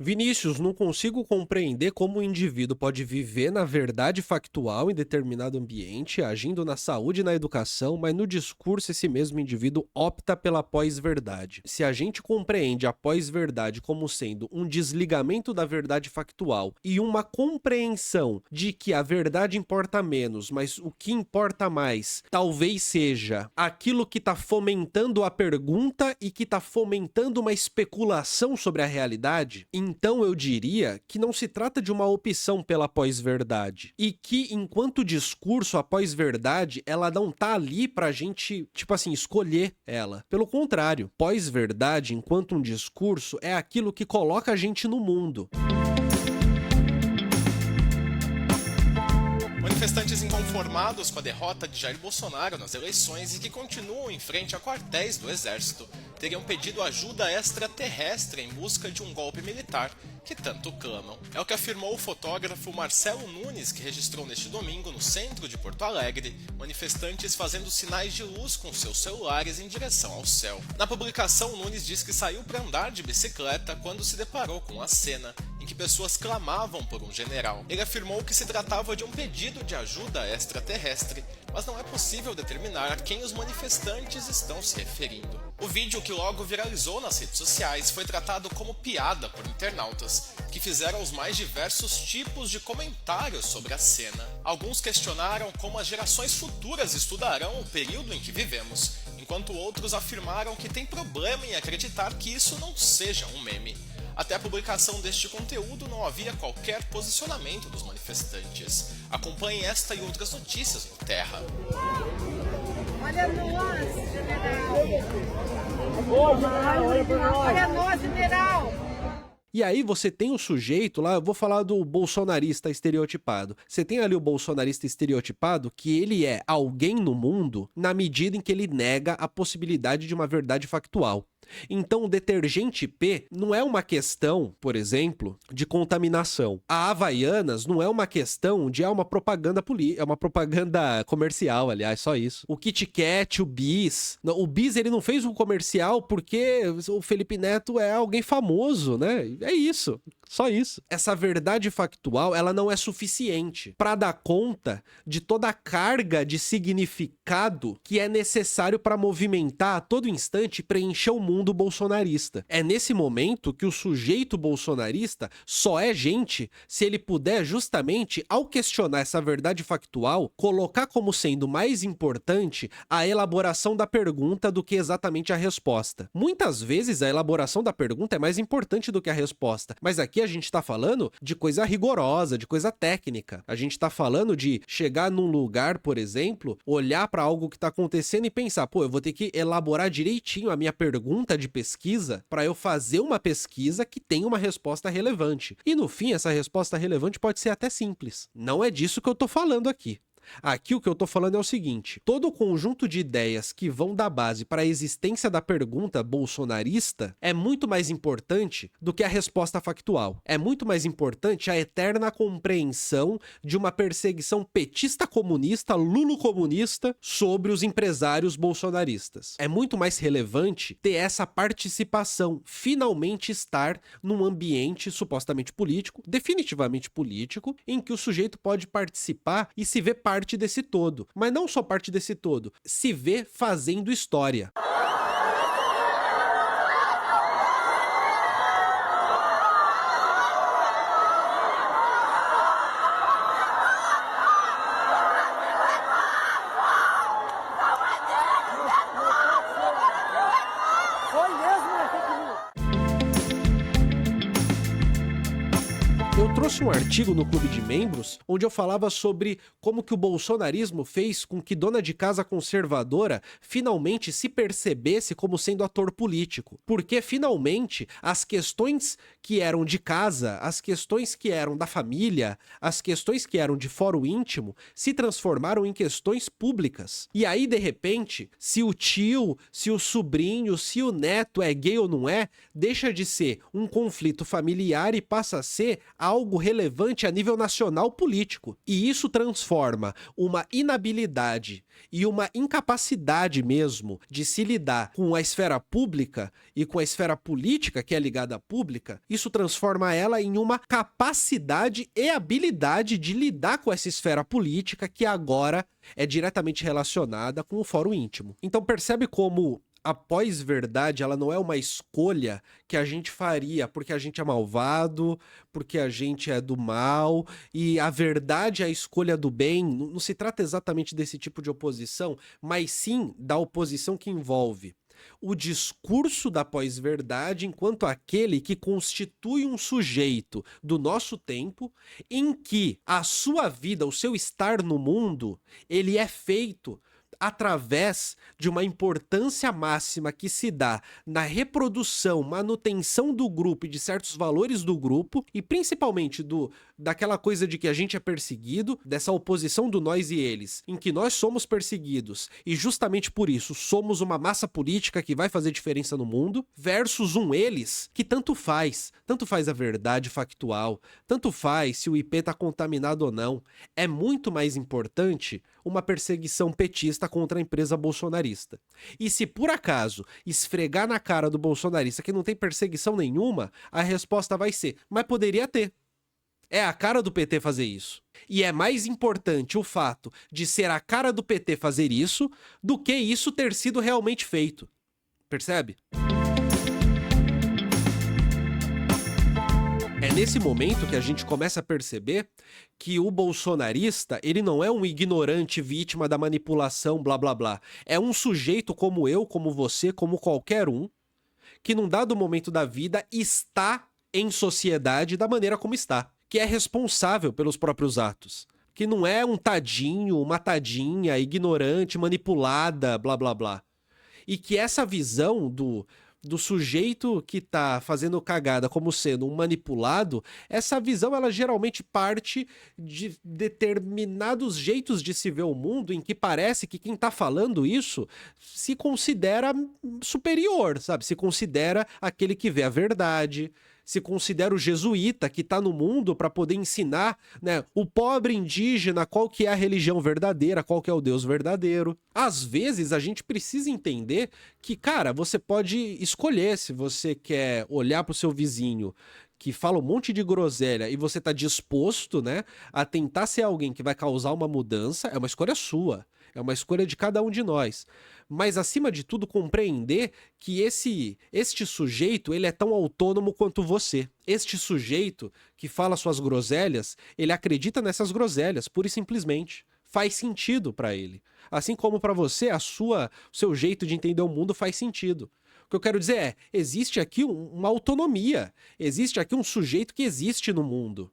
Vinícius, não consigo compreender como o indivíduo pode viver na verdade factual em determinado ambiente, agindo na saúde e na educação, mas no discurso esse mesmo indivíduo opta pela pós-verdade. Se a gente compreende a pós-verdade como sendo um desligamento da verdade factual e uma compreensão de que a verdade importa menos, mas o que importa mais talvez seja aquilo que está fomentando a pergunta e que está fomentando uma especulação sobre a realidade, então eu diria que não se trata de uma opção pela pós-verdade. E que, enquanto discurso, a pós-verdade, ela não tá ali pra gente, tipo assim, escolher ela. Pelo contrário, pós-verdade, enquanto um discurso, é aquilo que coloca a gente no mundo. Manifestantes inconformados com a derrota de Jair Bolsonaro nas eleições e que continuam em frente a quartéis do Exército teriam pedido ajuda extraterrestre em busca de um golpe militar que tanto clamam. É o que afirmou o fotógrafo Marcelo Nunes, que registrou neste domingo, no centro de Porto Alegre, manifestantes fazendo sinais de luz com seus celulares em direção ao céu. Na publicação, Nunes diz que saiu para andar de bicicleta quando se deparou com a cena em que pessoas clamavam por um general. Ele afirmou que se tratava de um pedido de ajuda extraterrestre, mas não é possível determinar a quem os manifestantes estão se referindo. O vídeo, que logo viralizou nas redes sociais, foi tratado como piada por internautas, que fizeram os mais diversos tipos de comentários sobre a cena. Alguns questionaram como as gerações futuras estudarão o período em que vivemos, enquanto outros afirmaram que tem problema em acreditar que isso não seja um meme. Até a publicação deste conteúdo não havia qualquer posicionamento dos manifestantes. Acompanhe esta e outras notícias no Terra. Olha nós, general! Olha nós, general! E aí você tem o sujeito lá, eu vou falar do bolsonarista estereotipado. Você tem ali o bolsonarista estereotipado que ele é alguém no mundo na medida em que ele nega a possibilidade de uma verdade factual. Então, o detergente P não é uma questão, por exemplo, de contaminação. A Havaianas não é uma questão de uma propaganda é uma propaganda comercial, aliás, só isso. O Kit Kat, o Bis. O Bis, ele não fez um comercial porque o Felipe Neto é alguém famoso, né? É isso. Só isso. Essa verdade factual, ela não é suficiente para dar conta de toda a carga de significado que é necessário para movimentar a todo instante e preencher o mundo bolsonarista. É nesse momento que o sujeito bolsonarista só é gente se ele puder justamente, ao questionar essa verdade factual, colocar como sendo mais importante a elaboração da pergunta do que exatamente a resposta. Muitas vezes a elaboração da pergunta é mais importante do que a resposta, mas aqui a gente tá falando de coisa rigorosa, de coisa técnica. A gente tá falando de chegar num lugar, por exemplo, olhar para algo que tá acontecendo e pensar, pô, eu vou ter que elaborar direitinho a minha pergunta de pesquisa para eu fazer uma pesquisa que tenha uma resposta relevante. E no fim, essa resposta relevante pode ser até simples. Não é disso que eu tô falando aqui. Aqui o que eu tô falando é o seguinte: todo o conjunto de ideias que vão dar base para a existência da pergunta bolsonarista é muito mais importante do que a resposta factual. É muito mais importante a eterna compreensão de uma perseguição petista comunista, lulo-comunista, sobre os empresários bolsonaristas. É muito mais relevante ter essa participação, finalmente estar num ambiente supostamente político, definitivamente político, em que o sujeito pode participar e se ver parte desse todo. Mas não só parte desse todo, se vê fazendo história. Eu trouxe um artigo no Clube de Membros onde eu falava sobre como que o bolsonarismo fez com que dona de casa conservadora finalmente se percebesse como sendo ator político. Porque finalmente as questões que eram de casa, as questões que eram da família, as questões que eram de fórum íntimo se transformaram em questões públicas. E aí, de repente, se o tio, se o sobrinho, se o neto é gay ou não é, deixa de ser um conflito familiar e passa a ser algo relevante a nível nacional político. E isso transforma uma inabilidade e uma incapacidade mesmo de se lidar com a esfera pública e com a esfera política que é ligada à pública, isso isso transforma ela em uma capacidade e habilidade de lidar com essa esfera política que agora é diretamente relacionada com o fórum íntimo. Então percebe como a pós-verdade, ela não é uma escolha que a gente faria porque a gente é malvado, porque a gente é do mal, e a verdade é a escolha do bem. Não se trata exatamente desse tipo de oposição, mas sim da oposição que envolve o discurso da pós-verdade enquanto aquele que constitui um sujeito do nosso tempo, em que a sua vida, o seu estar no mundo, ele é feito através de uma importância máxima que se dá na reprodução, manutenção do grupo e de certos valores do grupo, e principalmente daquela coisa de que a gente é perseguido, dessa oposição do nós e eles, em que nós somos perseguidos e justamente por isso somos uma massa política que vai fazer diferença no mundo, versus um eles que tanto faz a verdade factual, tanto faz se o IP tá contaminado ou não. É muito mais importante uma perseguição petista contra a empresa bolsonarista. E se por acaso esfregar na cara do bolsonarista que não tem perseguição nenhuma, a resposta vai ser: mas poderia ter. É a cara do PT fazer isso. E é mais importante o fato de ser a cara do PT fazer isso do que isso ter sido realmente feito. Percebe? É nesse momento que a gente começa a perceber que o bolsonarista, ele não é um ignorante vítima da manipulação, blá blá blá. É um sujeito como eu, como você, como qualquer um, que num dado momento da vida está em sociedade da maneira como está, que é responsável pelos próprios atos, que não é um tadinho, uma tadinha, ignorante, manipulada, blá blá blá. E que essa visão do sujeito que tá fazendo cagada como sendo um manipulado, essa visão ela geralmente parte de determinados jeitos de se ver o mundo em que parece que quem tá falando isso se considera superior, sabe? Se considera aquele que vê a verdade, se considera o jesuíta que tá no mundo para poder ensinar, né, o pobre indígena qual que é a religião verdadeira, qual que é o Deus verdadeiro. Às vezes a gente precisa entender que, cara, você pode escolher se você quer olhar pro seu vizinho que fala um monte de groselha e você tá disposto, né, a tentar ser alguém que vai causar uma mudança. É uma escolha sua, é uma escolha de cada um de nós. Mas, acima de tudo, compreender que este sujeito, ele é tão autônomo quanto você. Este sujeito que fala suas groselhas, ele acredita nessas groselhas, pura e simplesmente. Faz sentido pra ele. Assim como pra você, o seu jeito de entender o mundo faz sentido. O que eu quero dizer é, existe aqui uma autonomia. Existe aqui um sujeito que existe no mundo.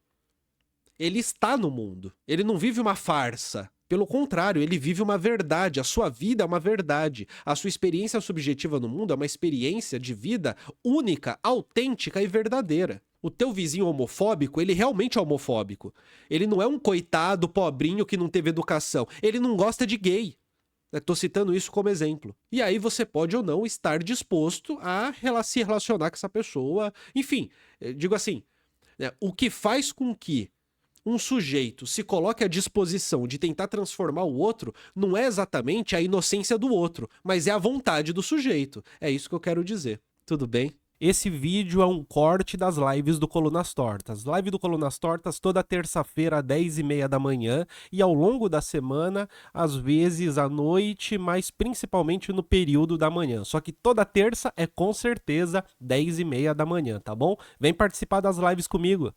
Ele está no mundo. Ele não vive uma farsa. Pelo contrário, ele vive uma verdade, a sua vida é uma verdade, a sua experiência subjetiva no mundo é uma experiência de vida única, autêntica e verdadeira. O teu vizinho homofóbico, ele realmente é homofóbico. Ele não é um coitado pobrinho que não teve educação, ele não gosta de gay. Tô citando isso como exemplo. E aí você pode ou não estar disposto a se relacionar com essa pessoa. Enfim, digo assim, né, o que faz com que um sujeito se coloque à disposição de tentar transformar o outro não é exatamente a inocência do outro, mas é a vontade do sujeito. É isso que eu quero dizer. Tudo bem? Esse vídeo é um corte das lives do Colunas Tortas. Live do Colunas Tortas toda terça-feira às 10h30 da manhã e ao longo da semana, às vezes à noite, mas principalmente no período da manhã. Só que toda terça é com certeza 10h30 da manhã, tá bom? Vem participar das lives comigo.